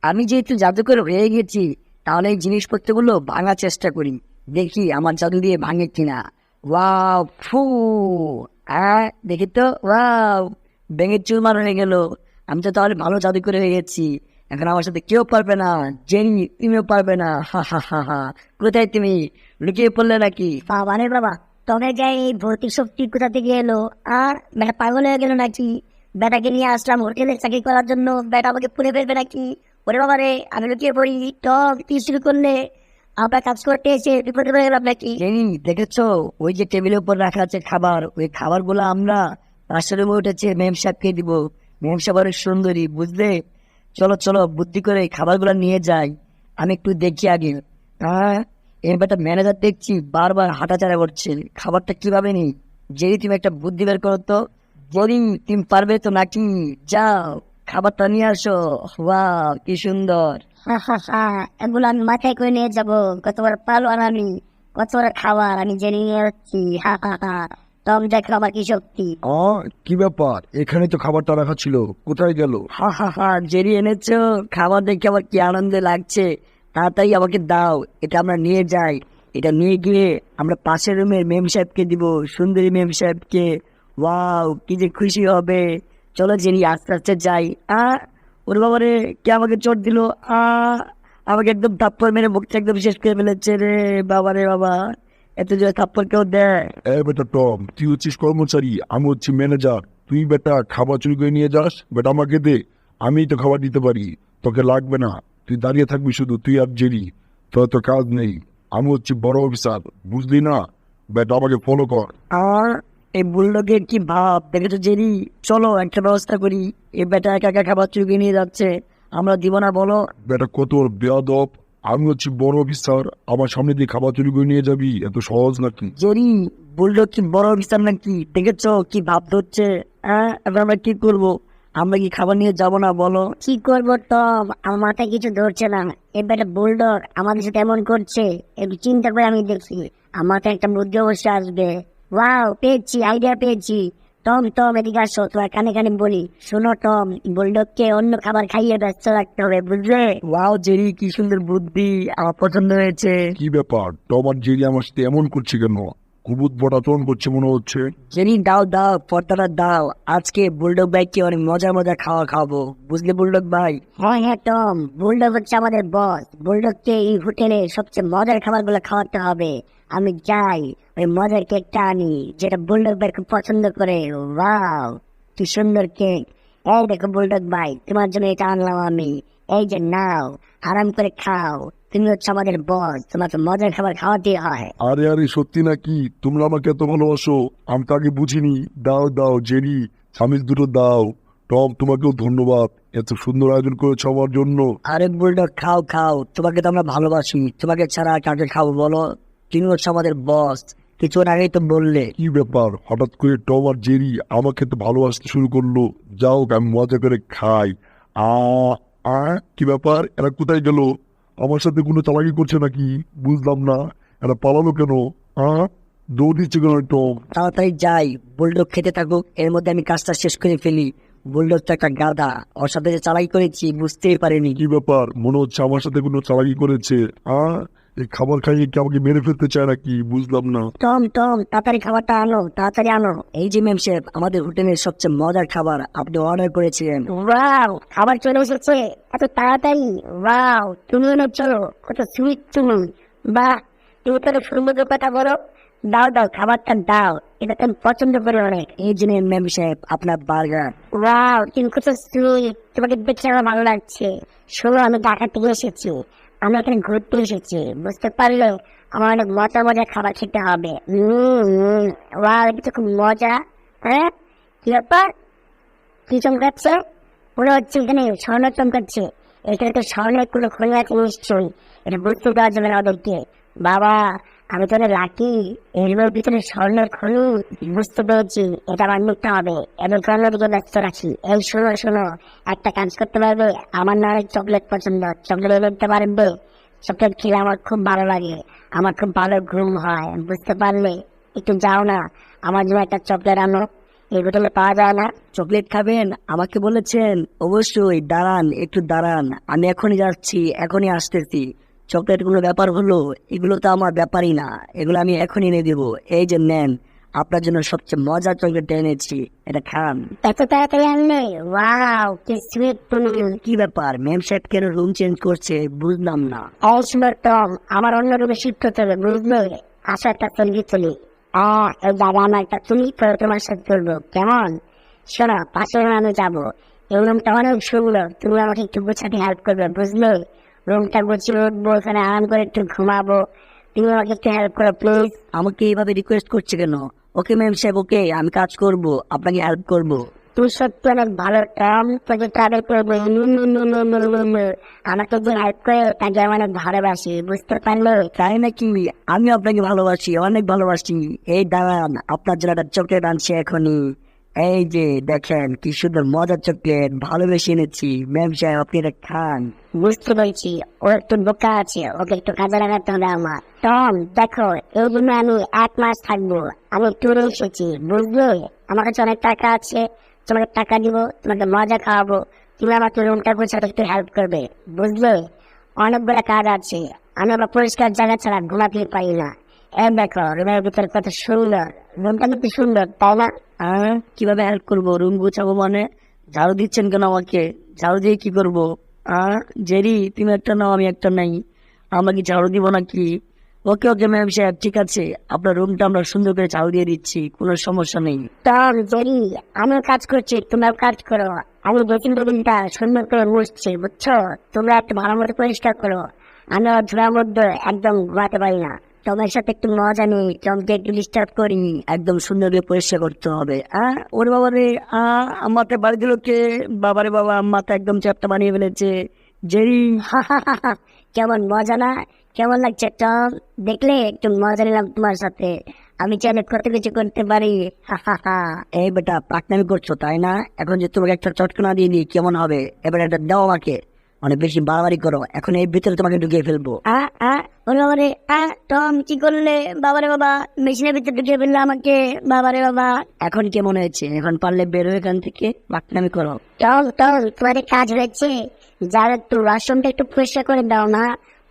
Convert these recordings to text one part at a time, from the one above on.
আমি যেহেতু জাদুকর হয়ে গেছি, তাহলে এই জিনিসপত্রগুলো ভাঙার চেষ্টা করি, দেখি আমার জাদু দিয়ে ভাঙে কিনা। ওয়াও, ফু, দেখি তো, ওয়াও, ভেঙে চুরমার হয়ে গেল। আমি তো তাহলে ভালো জাদুকর হয়ে গেছি। এখন আমার সাথে কেউ পারবে না। জেনি, তুমিও পারবে না। হা হা হা হা। কোথায় তুমি? লুকিয়ে পড়লে নাকি? বাবা রে বাবা, তবে যাই এই ভৌতিক শক্তি কোথা থেকে এলো? আর বেটা পাগল হয়ে গেল নাকি? বেটাকে নিয়ে আসলাম হোটেলে চাকরি করার জন্য, বেটা আমাকে পুড়ে ফেলবে নাকি? ওরে বাবা রে, আমি লুকিয়ে পড়ি। টক কি শুরু করলে? আপনার কাজ করতে এসে বিপদে পড়ে গেলাম নাকি? জেনি, দেখেছো ওই যে টেবিলের উপর রাখা আছে খাবার, ওই খাবারগুলো আমরা পাশের রুমে উঠেছে মেম সাহেবকে দিব। মেম সাহেব অনেক সুন্দরী, বুঝলে? চলো চলো, বুদ্ধি করে এই খাবারগুলো নিয়ে যাই। আমি একটু দেখি আগে। হ্যাঁ, এবার একটা ম্যানেজার দেখছি বারবার হাঁটাচাড়া করছে। খাবারটা কিভাবে নিই? জেরি, তুমি একটা বুদ্ধি বের করো তো। জেরি, তুমি পারবে তো নাকি? যাও, খাবারটা নিয়ে আসো। বাহ, কি সুন্দর। হা হা হা, এগুলো আমি মাথায় করে নিয়ে যাবো। কত বড় পালোয়ান আমি, কত বড় খাবার আমি জেনে নিয়ে যাচ্ছি। হা হা হা, টক দেখো আমার কি শক্তি। কি ব্যাপার? এখানে তো খাবারটা রাখা ছিল, কোথায় গেল? হা হা হা, জেরি এনেছো? খাবার দেখে আমার কি আনন্দে লাগছে। তাড়াতাড়ি আমাকে দাও, এটা আমরা নিয়ে যাই। এটা নিয়ে গিয়ে আমরা পাশের রুমের মেম সাহেবকে দিব, সুন্দরী মেম সাহেবকে। ওয়াও, কি যে খুশি হবে। চলো জেরি, আস্তে আস্তে যাই। ওর বাবারে, কে আমাকে চোট দিল? আমাকে একদম থাপ্পড় মেরে মুখটা একদম শেষ করে ফেলেছে রে। বাবা রে বাবা, এত জোরে থাপ্পড় কেউ দেয়? বেটা টম, তুই হচ্ছিস কর্মচারী, আমি হচ্ছি ম্যানেজার। তুই বেটা খাবার চুরি করে নিয়ে যাস? বেটা আমাকে দে, আমি তো খাবার দিতে পারি। তোকে লাগবে না, তুই দাঁড়িয়ে থাকবি শুধু, তুই আর জেরি। তোর তো কাজ নেই। আমি হচ্ছি বড় অফিসার, বুঝলি না? বেটা আমাকে ফলো কর। আর এই বুলডগের কি ভাব দেখেছো জেরি? চলো একটা ব্যবস্থা করি। এই বেটা একা একা খাবার চুরি নিয়ে যাচ্ছে, আমরা দিব না বলো? বেটা কত বেয়াদব! আমি হচ্ছি বড় অফিসার, আমার সামনে দিয়ে খাবার চুরি করে নিয়ে যাবি? এত সহজ নাকি? জেরি, বুলডগ কি বড় অফিসার নাকি? দেখেছো কি ভাব ধরছে? এবার আমরা কি করবো? আমরা কি খাবার নিয়ে যাব না বলো? কি করবো টম, আমার মাথায় কিছু ধরছে না। এবারে বুলডগ আমাদের সাথে এমন করছে, একটু চিন্তা করে আমি দেখছি আমার মাথায় একটা বুদ্ধি অবশ্যই আসবে। ওয়াও, পেয়েছি, আইডিয়া পেয়েছি। টম টম, এদিকে আসো, তোমার কানে কানে বলি। শোনো টম, বুলডগকে অন্য খাবার খাইয়ে ব্যস্ত রাখতে হবে, বুঝলে? ওয়াও জেরি, কি সুন্দর বুদ্ধি, আমার পছন্দ হয়েছে। কি ব্যাপার, টম আর জেরি আমার সাথে এমন করছে কেন? কুবুত বড় আচরণ করছে মনে হচ্ছে। জেরি, দাও দাও, পর্দাটা দাও। আজকে বুলডগ ভাইকে অনেক মজার মজার খাওয়া খাওয়াবো, বুঝলে বুলডগ ভাই? হ্যাঁ হ্যাঁ টম, বুলডগ হচ্ছে আমাদের বস। বুলডগকে এই হোটেলে সবচেয়ে মজার খাবারগুলো খাওয়াতে হবে। আমি যাই, ওই মজার কেকটা আনি যেটা বুলডগ ভাই খুব পছন্দ করে। ওয়াও, কি সুন্দর কেক! এই দেখো বুলডগ ভাই, তোমার জন্য এটা আনলাম আমি। এই যে নাও, আরাম করে খাও। তুমি হচ্ছে আমাদের বস, তোমাকে মজার খাবার খাওয়াতে হয়। আরে আরে, সত্যি নাকি? তোমরা আমাকে এত ভালোবাসো, আমি তো আগে বুঝিনি। দাও দাও জেরি, স্বামীর দুটো দাও। টম, তোমাকেও ধন্যবাদ, এত সুন্দর আয়োজন করেছো আমার জন্য। আরে বুলডগ, খাও খাও, তোমাকে তো আমরা ভালোবাসি। তোমাকে ছাড়া আর কাকে খাবো বলো? তুমি হচ্ছে আমাদের বস, কিছুক্ষণ আগেই তো বললে। কি ব্যাপার, হঠাৎ করে টম আর জেরি আমাকে তো ভালোবাসতে শুরু করলো? যাও, আমি মজা করে খাই। আ কি ব্যাপার, এরা কোথায় গেল? আমার সাথে কোনো চালাকি করছে নাকি? বুঝলাম না, এরা পালালো কেন? আ দৌড় দিচ্ছে কেন টম? তাড়াতাড়ি যাই, বুলডগ খেতে থাকুক, এর মধ্যে আমি কাজটা শেষ করে ফেলি। বুলডগ তো একটা গাধা, ওর সাথে যে চালাই করেছি বুঝতেই পারিনি। কি ব্যাপার, মনে হচ্ছে আমার সাথে কোনো চালাকি করেছে। এই খাবার খাইয়ে কি আমাকে মেরে ফেলতে চায় নাকি? বুঝলাম না। টম টম, তাড়াতাড়ি খাবারটা আনো, তাড়াতাড়ি আনো। এই যে ম্যাম সাহেব, আমাদের হোটেলের সবচেয়ে মজার খাবার আপনি অর্ডার করেছিলেন। ওয়াও, খাবার চলে এসেছে এত তাড়াতাড়ি! ওয়াও, তুমিও না, চলো, কত সুইট তুমি! বাহ, তুমি তো সুন্দর কথা বলো। দাও দাও, খাবারটা দাও, এটা তো আমি পছন্দ করি অনেক। এই যে ম্যাম সাহেব, আপনার বার্গার। ওয়াও, তুমি কত সুইট, তোমাকে দেখে আমার ভালো লাগছে। শোনো, আমি ঢাকা থেকে এসেছি, আমি এখানে ঘুরতে এসেছি, বুঝতে পারলে? আমার অনেক মজা মজা খাবার খেতে হবে। ওয়াও, এটা তো খুব মজা। হ্যাঁ, কি ব্যাপার? কি চমকাচ্ছে? মনে হচ্ছে এখানে স্বর্ণ চমকাচ্ছে। এখানে তো স্বর্ণের কোনো খনি আছে নিশ্চয়ই, এটা বুঝতে পারা যাবে না ওদেরকে। বাবা, আমি তো লাকি, এর ভিতরে স্বর্ণের খনি। বুঝতে পেরেছি, এটা আমার নিতে হবে। এবার স্বর্ণের দিকে ব্যস্ত রাখি। এই শোনো শোনো, একটা কাজ করতে পারবে? আমার না অনেক চকলেট পছন্দ, চকলেট এনে দিতে পারবে? চকলেট খেলে আমার খুব ভালো লাগে, আমার খুব ভালো ঘুম হয়, বুঝতে পারলে? একটু যাও না, আমার জন্য একটা চকলেট আনো। এই বোতলে পাওয়া যায় না। চকলেট খাবেন আমাকে বলেছেন, অবশ্যই দাঁড়ান একটু দাঁড়ান, আমি এখনই যাচ্ছি, এখনই আসতেছি। চকলেট কোনো ব্যাপার হলো? এগুলো তো আমার ব্যাপারই না, এগুলো আমি এখনই এনে দেবো। এই যে নেন, আপনার জন্য সবচেয়ে মজার চকলেট এনেছি, এটা খান। এত তাড়াতাড়ি আনলে? ওয়াও, কি সুইট তুমি। কি ব্যাপার, ম্যাম সাহেব কেন রুম চেঞ্জ করছে বুঝলাম না। এই শুনো টম, আমার অন্য রুমে শিফট হতে হবে, বুঝলে? আসো একটা তুলি তুলি। এই দাদা আমার একটা তুলি করে তোমার সাথে তুলবো, কেমন? শোনো, পাশের রুমে আমি যাবো। এই রুমটা অনেক সুন্দর, তুমি আমাকে একটু গোছাতে হেল্প করবে, বুঝলে? রুমটা গুছিয়ে উঠবো, ওখানে আরাম করে একটু ঘুমাবো। তুমি আমাকে একটু হেল্প করো প্লিজ। আমাকে এইভাবে রিকোয়েস্ট করছে কেন? ওকে ম্যাম সাহেব, ওকে, আমি কাজ করব, আপনাকে হেল্প করব। তুই সত্যি অনেক ভালো টম, তোকে ট্রাভেল করবো। আমাকে যে হেল্প করে তাকে আমি অনেক ভালোবাসি, বুঝতে পারলো? তাই নাকি? আমি আপনাকে ভালোবাসি, অনেক ভালোবাসি। এই দাঁড়ান, আপনার জন্য একটা চকলেট আনছি এখনই। এই যে দেখেন কি সুন্দর মজার চকলেট, ভালোবেসে এনেছি। ম্যাম সাহেব, আপনি এটা খান। বুঝতে পেরেছি, ও একটু বোকা আছে, ওকে একটু কাজে লাগাতে হবে আমার। টম দেখো, এই জন্য আমি 1 মাস থাকবো। আমি ট্যুরে এসেছি, বুঝলে? আমার কাছে অনেক টাকা আছে, তোমাকে টাকা দিব, তোমাকে মজা খাওয়াবো। তুমি আমাকে রুমটা গোছাতে একটু হেল্প করবে, বুঝলে? অনেকগুলো কাজ আছে, আমি আবার পরিষ্কার জায়গা ছাড়া ঘুমাতে পারি না। এই দেখো, রুমের ভিতরে কত সুন্দর, রুমটা কিন্তু সুন্দর, তাই না? কিভাবে হেল্প করবো? রুম গুছাবো মানে? ঝাড়ু দিচ্ছেন কেন আমাকে? ঝাড়ু দিয়ে কি করবো? জেরি, তুমি একটা নাও, আমি একটা নাই, আমরা কি ঝাড়ু দিব নাকি? ওকে ওকে ম্যাম সাহেব, ঠিক আছে, আপনার রুমটা আমরা সুন্দর করে ঝাড়ু দিয়ে দিচ্ছি, কোনো সমস্যা নেই। টম জেরি, আমিও কাজ করছি, তোমরাও কাজ করো। আমি ড্রেসিং টেবিলটা সুন্দর করে মুছছি, বুঝছো? তোমরা একটু ভালো মতো পরিষ্কার করো। আমি ধুলার মধ্যে একদম ঘুমাতে পারি না। তোমার সাথে একটু মজা নেই, টমকে একটু ডিস্টার্ব করি। একদম সুন্দর করে পরিষ্কার করতে হবে। ওরে বাবা রে, আমাকে বাড়ি দিল কে? বাবারে বাবা, মাথা একদম চ্যাপটা বানিয়ে ফেলেছে। জেরি, কেমন মজা না? কেমন লাগছে টম? দেখলে একটু মজা নিলাম তোমার সাথে। আমি চাইলে কত কিছু করতে পারি। এই বেটা, পাকনামি করছো তাই না? এখন যে তোমাকে একটা চটকনা দিয়ে দিই কেমন হবে? এবার একটা দাও আমাকে, অনেক বেশি বাড়াবাড়ি করো, এখন এর ভিতরে তোমাকে ঢুকিয়ে ফেলবো। ওরে বাবারে, টম কি করলে? বাবারে বাবা, মেশিনের ভিতরে ঢুকিয়ে ফেললে আমাকে, বাবারে বাবা। এখন কেমন হয়েছে? এখন পারলে বেরো এখান থেকে, পাকনামি করো। টম টম, তোমার কাজ হয়েছে, যার একটু ওয়াশরুমটা একটু পরিষ্কার করে দাও না।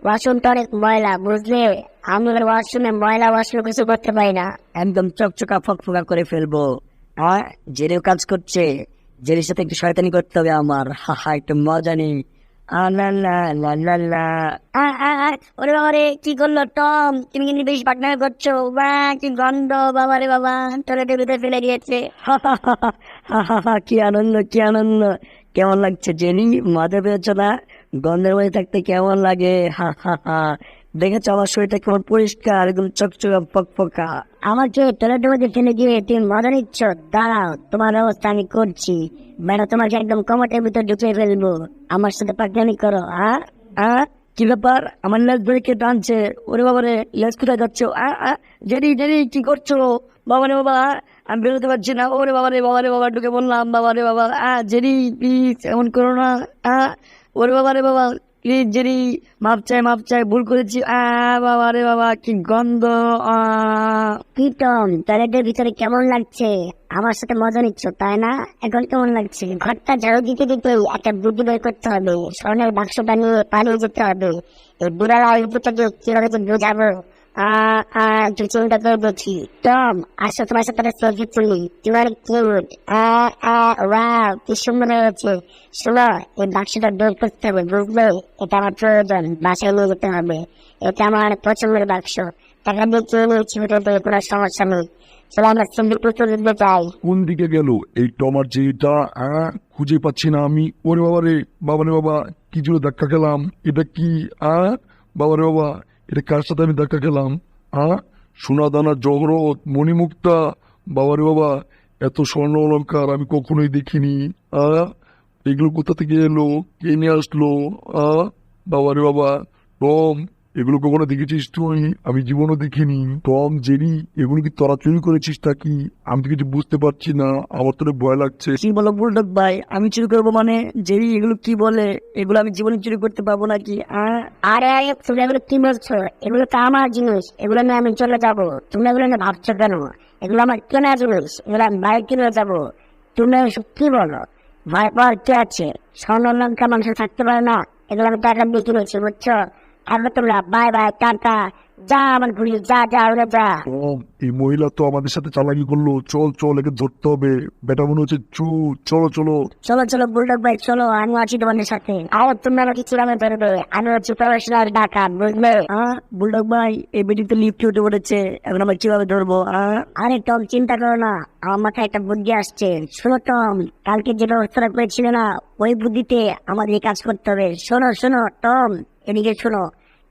ওয়াশরুমটা অনেক ময়লা, বুঝলে? আমি ওয়াশরুমে ময়লা ওয়াশরুম কিছু করতে পারি না। একদম চকচকা ফকফকা করে ফেলবো। জেরেও কাজ করছে, জেরের সাথে একটু শয়তানি করতে হবে আমার। একটু মজা নেই। ওরে বাবারে, কি করলো টম? তুমি কিন্তু বেশ পাকনামি করছো। বা কি গন্ধ, বাবারে বাবা, টয়লেটের ভিতরে ফেলে দিয়েছে। কি আনন্দ, কি আনন্দ! কেমন লাগছে জেনি? মজা পেয়েছো না? গন্ধের মধ্যে থাকতে কেমন লাগে? দেখেছো আমার শরীরটা কেমন পরিষ্কার, একদম চকচকা ফকফকা। আমাকে টয়লেটের মধ্যে ফেলে দিয়ে তুমি মজা নিচ্ছ? দাঁড়াও, তোমার ব্যবস্থা আমি করছি। বেটা, তোমাকে একদম কমটের ভিতর ঢুকিয়ে ফেলবো। আমার সাথে পাকনামি করো। কি ব্যাপার, আমার লেজ ধরে কে টানছে? ওরে বাবারে, লেজ কোথায় যাচ্ছে? জেরি জেরি, কি করছো? বাবারে বাবা, আমি বেরোতে পারছি না। ওরে বাবারে বাবারে বাবা, ঢুকে বললাম। বাবারে বাবা, জেরি প্লিজ এমন করো না। ওরে বাবারে বাবা, প্লিজ জেরি, মাপ চাই, ভুল করেছি। বাবারে বাবা, কি গন্ধ! কি টম, টয়লেটের ভিতরে কেমন লাগছে? আমার সাথে মজা নিচ্ছ তাই না? এখন কেমন লাগছে? ঘরটা ঝাড়ু দিতে দিতে একটা বুদ্ধি বের করতে হবে। স্বর্ণের বাক্সটা নিয়ে পালিয়ে যেতে হবে। এই বুড়ার আইপুটাকে কিভাবে যে বোঝাবো? একটু চিন্তা করে দেখি। টম, আসো, তোমার সাথে একটা সেলফি তুলি। তোমার কিউট। ওয়াও, কি সুন্দর হয়েছে। শোনো, এই বাক্সটা বের করতে হবে, বুঝলে? এটা আমার প্রয়োজন, বাসায় নিয়ে যেতে হবে। এটা আমার অনেক পছন্দের বাক্স। টাকা দিয়ে কিনে নিয়েছি, কোনো সমস্যা নেই। চলো আমরা সেলফি তুলতে চাই। কোন দিকে গেল এই টমার যেটা? খুঁজে পাচ্ছি না আমি। ওরে বাবারে, বাবারে বাবা, কি জোরে ধাক্কা খেলাম! এটা কি? বাবারে বাবা, এটা কার সাথে আমি ধাক্কা খেলাম? সোনা দানা জহরত, মণিমুক্তা, বাবারে বাবা, এত স্বর্ণ অলংকার আমি কখনোই দেখিনি। এগুলো কোথা থেকে এলো? কে নিয়ে আসলো? বাবারে বাবা, টম, এগুলো কখনো দেখেছিস তুই? আমি জীবনও দেখিনি। টম, জেরি, এগুলো কি তোরা চুরি করেছিস নাকি? আমি তো কিছু বুঝতে পারছি না, আমার তো অনেক ভয় লাগছে। কি বলো বুলডগ ভাই, আমি চুরি করবো মানে? জেরি এগুলো কি বলে? এগুলো আমি জীবনে চুরি করতে পারবো নাকি? আরে তুমি এগুলো কি বলছো? এগুলো তো আমার জিনিস, এগুলো নিয়ে আমি চলে যাবো। তুমি এগুলো নিয়ে ভাবছো কেন? এগুলো আমার কেনা জিনিস, এগুলো আমি বাইরে কিনে যাবো। তুমি এসব কি বলো? ভয় পাওয়ার কি আছে? স্বর্ণ লঙ্কা মানুষ থাকতে পারে না, এগুলো আমি টাকা দিয়ে কিনেছি, বুঝছো? আর তোমরা বাই বাই, টাটা, যা আমার ঘুরি, যা যা ওরা যা। এই মহিলা তো আমাদের সাথে চালাকি করলো। চল চল, একে ধরতে হবে। বেটা মনে হচ্ছে চলো চলো। চলো চলো বুলডগ ভাই, চলো, আমি আছি তোমাদের সাথে। আর তুমি আমাকে চূড়ামে ধরবে, আমি হচ্ছে প্রফেশনাল ডাকাত, বুঝলে? বুলডগ ভাই, এই বেটি তো লিফটে উঠে পড়েছে, এখন আমরা কিভাবে ধরবো? আরে টম, চিন্তা করো না, আমার মাথায় একটা বুদ্ধি আসছে। শোনো টম, কালকে যে ব্যবস্থাটা করেছিলে না, ওই বুদ্ধিতে আমাদের এই কাজ করতে হবে। শোনো শোনো টম, এদিকে শোনো,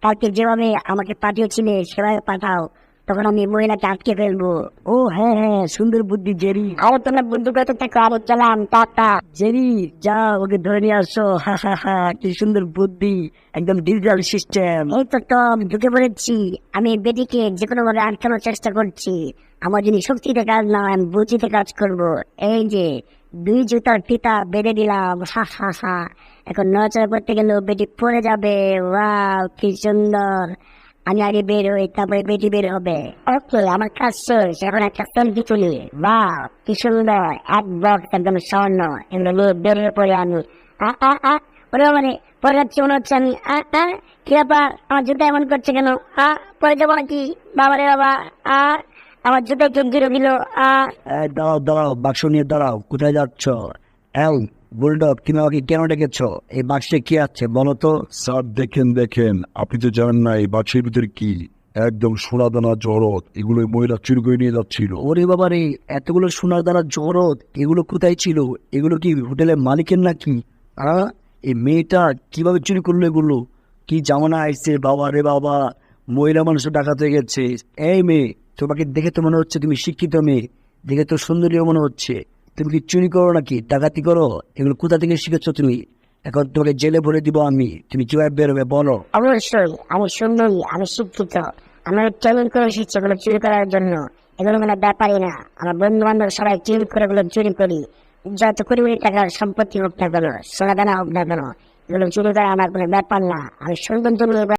কালকে যেভাবে আমাকে পাঠিয়েছিলে সেভাবে পাঠাও, তখন আমি মহিলাকে আটকে ফেলবো। ও হ্যাঁ হ্যাঁ, সুন্দর বুদ্ধি জেরি। আরো তোমরা বুদ্ধি করতে থাকো, আরো চালাম, টাটা। জেরি, যা ওকে ধরে নিয়ে আসো। হা হা হা, কি সুন্দর বুদ্ধি, একদম ডিজিটাল সিস্টেম। এই তো টম, ঢুকে পড়েছি। আমি এই বেটিকে যে কোনো ভাবে আটকানোর চেষ্টা করছি। আমার যদি শক্তিতে কাজ না হয়, আমি বুদ্ধিতে কাজ করব। এই যে 2 জুতার ফিতা বেঁধে দিলাম, হা হা হা। এখন নড়াচড়া করতে গেলেও বেটি পড়ে যাবে। ওয়াও, কি সুন্দর। আমি আগে বের হই, তারপরে বেটি বের হবে। ওকে, আমার কাজ শেষ। এখন একটা সেলফি তুলি। ওয়াও, কি সুন্দর, এক বক্স একদম স্বর্ণ। এগুলো নিয়ে বের হয়ে পড়ে আমি। ওরে মানে পরে যাচ্ছে মনে হচ্ছে আমি। কি ব্যাপার, আমার জুতা এমন করছে কেন? পরে যাবো নাকি? বাবারে বাবা, আমার জুতা চোখ ঘিরে দিল। দাঁড়াও দাঁড়াও, বাক্স নিয়ে দাঁড়াও, কোথায় যাচ্ছ? বুলডগ, তুমি আমাকে কেন ডেকেছ? এই বাক্সে কি আছে বলো তো? স্যার দেখেন, আপনি তো জানেন না এই বাক্সের ভিতরে কি। একদম সোনা দানা জড়ত, এগুলো এই মহিলা চুরি করে নিয়ে যাচ্ছিল। ওরে বাবা রে, এতগুলো সোনার দ্বারা জড়ত, এগুলো কোথায় ছিল? এগুলো কি হোটেলের মালিকের নাকি? এই মেয়েটা কিভাবে চুরি করলো এগুলো? কি জামানা আইছে বাবা রে বাবা, মহিলা মানুষ ডাকাত হয়ে গেছে। এই মেয়ে, তোমাকে দেখে তো মনে হচ্ছে তুমি শিক্ষিত মেয়ে, দেখে তো সুন্দরীও মনে হচ্ছে। তুমি কি চুরি করো নাকি, ডাকাতি করো? এগুলো কোথা থেকে শিখেছো তুমি? এখন তোমাকে জেলে ভরে দিব আমি, তুমি কিভাবে বেরোবে বলো? অবশ্যই, আমি সুন্দরী, আমি শিক্ষিত, আমি ট্রেনিং করে এসেছি এগুলো চুরি করার জন্য। এগুলো কোনো ব্যাপারই না। আমার বন্ধু বান্ধব সবাই চুরি করে এগুলো চুরি করি। যত কোটি কোটি টাকার সম্পত্তি হোক না কেন, সোনা দানা হোক না কেন, এগুলো চুরি করা আমার কোনো ব্যাপার না। আমি সুন্দর